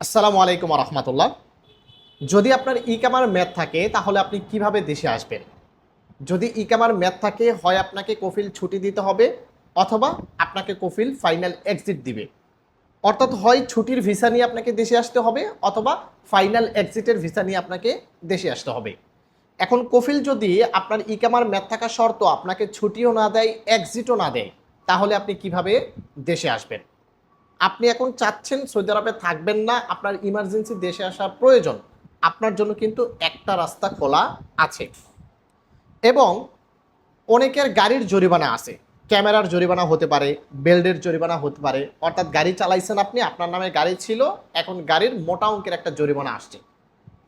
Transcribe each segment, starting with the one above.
আসসালামু আলাইকুম রহমতুল্লাহ। যদি আপনার ইকামার মেয়াদ থাকে তাহলে আপনি কিভাবে দেশে আসবেন? যদি ইকামার মেয়াদ থাকে, হয় আপনাকে কফিল ছুটি দিতে হবে অথবা আপনাকে কফিল ফাইনাল এক্সিট দিবে। অর্থাৎ হয় ছুটির ভিসা নিয়ে আপনাকে দেশে আসতে হবে অথবা ফাইনাল এক্সিটের ভিসা নিয়ে আপনাকে দেশে আসতে হবে। এখন কফিল যদি আপনার ইকামার মেয়াদ থাকা শর্ত আপনাকে ছুটিও না দেয়, এক্সিটও না দেয়, তাহলে আপনি কিভাবে দেশে আসবেন? আপনি এখন চাচ্ছেন সৌদি আরবে থাকবেন না, আপনার ইমার্জেন্সি দেশে আসা প্রয়োজন, আপনার জন্য কিন্তু একটা রাস্তা খোলা আছে। এবং অনেকের গাড়ির জরিমানা আছে, ক্যামেরার জরিমানা হতে পারে, বেল্টের জরিমানা হতে পারে। অর্থাৎ গাড়ি চালাইছেন আপনি, আপনার নামে গাড়ি ছিল, এখন গাড়ির মোটা অঙ্কের একটা জরিমানা আসছে।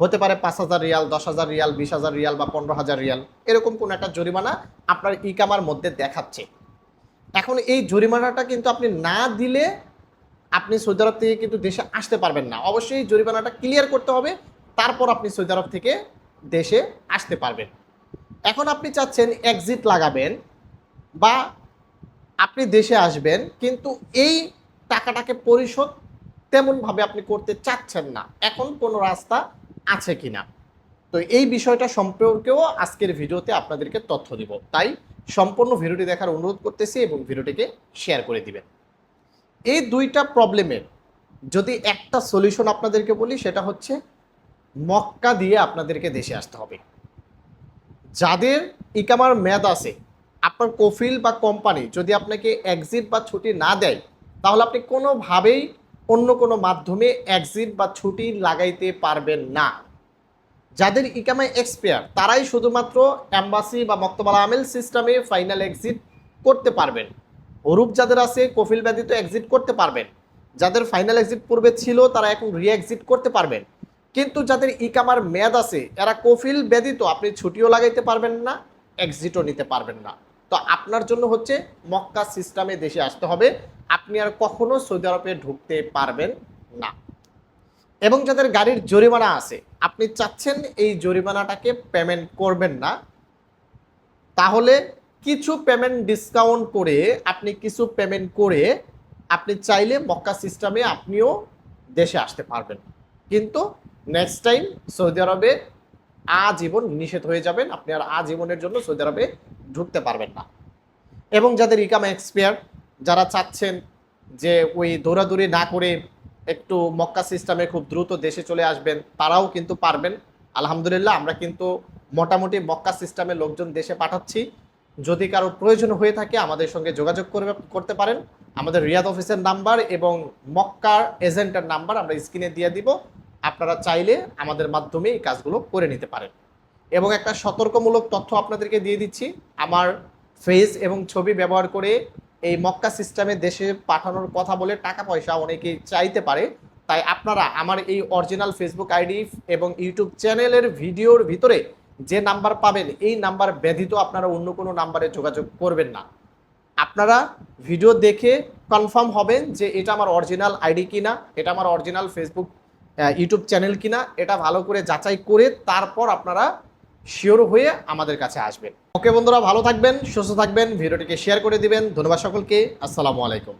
হতে পারে 5,000 রিয়াল, 10,000 রিয়াল, 20,000 রিয়াল বা 15,000 রিয়াল, এরকম কোনো একটা জরিমানা আপনার ইকামার মধ্যে দেখাচ্ছে। এখন এই জরিমানাটা কিন্তু আপনি না দিলে আপনি সৌদি আরব থেকে কিন্তু দেশে আসতে পারবেন না। অবশ্যই জরিমানাটা ক্লিয়ার করতে হবে, তারপর আপনি সৌদি আরব থেকে দেশে আসতে পারবেন। এখন আপনি চাচ্ছেন এক্সিট লাগাবেন বা আপনি দেশে আসবেন, কিন্তু এই টাকাটাকে পরিশোধ তেমনভাবে আপনি করতে চাচ্ছেন না। এখন কোনো রাস্তা আছে কিনা, তো এই বিষয়টা সম্পর্কেও আজকের ভিডিওতে আপনাদেরকে তথ্য দিব। তাই সম্পূর্ণ ভিডিওটি দেখার অনুরোধ করতেছি এবং ভিডিওটিকে শেয়ার করে দিবেন। এই দুইটা প্রবলেমের যদি একটা সলিউশন আপনাদেরকে বলি, সেটা হচ্ছে মক্কা দিয়ে আপনাদেরকে দেশে আসতে হবে। যাদের ইকামার মেয়াদ আছে, আপনার কফিল বা কোম্পানি যদি আপনাকে এক্সিট বা ছুটি না দেয়, তাহলে আপনি কোনোভাবেই অন্য কোনো মাধ্যমে এক্সিট বা ছুটি লাগাইতে পারবেন না। যাদের ইকামায় এক্সপায়ার তারাই শুধুমাত্র অ্যাম্বাসি বা মক্তবাল আমেল সিস্টেমে ফাইনাল এক্সিট করতে পারবেন। হরুপ যাদের আছে কফিল ব্যতীত এক্সিট করতে পারবেন। যাদের ফাইনাল এক্সিট পূর্বে ছিল তারা এখন রি এক্সিট করতে পারবেন। কিন্তু যাদের ইকামার মেয়াদ আছে এরা কফিল ব্যতীত আপনি ছুটিও লাগাইতে পারবেন না, এক্সিটও নিতে পারবেন না। তো আপনার জন্য হচ্ছে মক্কা সিস্টেমে দেশে আসতে হবে, আপনি আর কখনো সৌদি আরবে ঢুকতে পারবেন না। এবং যাদের গাড়ির জরিমানা আছে, আপনি চাচ্ছেন এই জরিমানাটাকে পেমেন্ট করবেন না, তাহলে কিছু পেমেন্ট ডিসকাউন্ট করে আপনি কিছু পেমেন্ট করে আপনি চাইলে মক্কা সিস্টেমে আপনিও দেশে আসতে পারবেন। কিন্তু নেক্সট টাইম সৌদি আরবে আজীবন নিষেধ হয়ে যাবেন, আপনি আর আজীবনের জন্য সৌদি আরবে ঢুকতে পারবেন না। এবং যাদের ইকামা এক্সপায়ার, যারা চাচ্ছেন যে ওই দৌড়াদৌড়ি না করে একটু মক্কা সিস্টেমে খুব দ্রুত দেশে চলে আসবেন, তারাও কিন্তু পারবেন। আলহামদুলিল্লাহ, আমরা কিন্তু মোটামুটি মক্কা সিস্টেমে লোকজন দেশে পাঠাচ্ছি। যদি কারো প্রয়োজন হয়ে থাকে আমাদের সঙ্গে যোগাযোগ করতে পারেন। আমাদের রিয়াদ অফিসের নাম্বার এবং মক্কার এজেন্টের নাম্বার আমরা স্ক্রিনে দিয়ে দিব, আপনারা চাইলে আমাদের মাধ্যমে এই কাজগুলো করে নিতে পারেন। এবং একটা সতর্কমূলক তথ্য আপনাদেরকে দিয়ে দিচ্ছি, আমার ফেস এবং ছবি ব্যবহার করে এই মক্কা সিস্টেমে দেশে পাঠানোর কথা বলে টাকা পয়সা অনেকেই চাইতে পারে। তাই আপনারা আমার এই অরিজিনাল ফেসবুক আইডি এবং ইউটিউব চ্যানেলের ভিডিওর ভিতরে যে নাম্বার পাবেন, এই নাম্বার ব্যতীত আপনারা অন্য কোনো নাম্বারে যোগাযোগ করবেন না। আপনারা ভিডিও দেখে কনফার্ম হবেন যে এটা আমার অরিজিনাল আইডি কিনা, এটা আমার অরিজিনাল ফেসবুক ইউটিউব চ্যানেল কিনা, এটা ভালো করে যাচাই করে তারপর আপনারা শিওর হয়ে আমাদের কাছে আসবেন। ওকে বন্ধুরা, ভালো থাকবেন, সুস্থ থাকবেন, ভিডিওটিকে শেয়ার করে দিবেন। ধন্যবাদ সকলকে। আসসালামু আলাইকুম।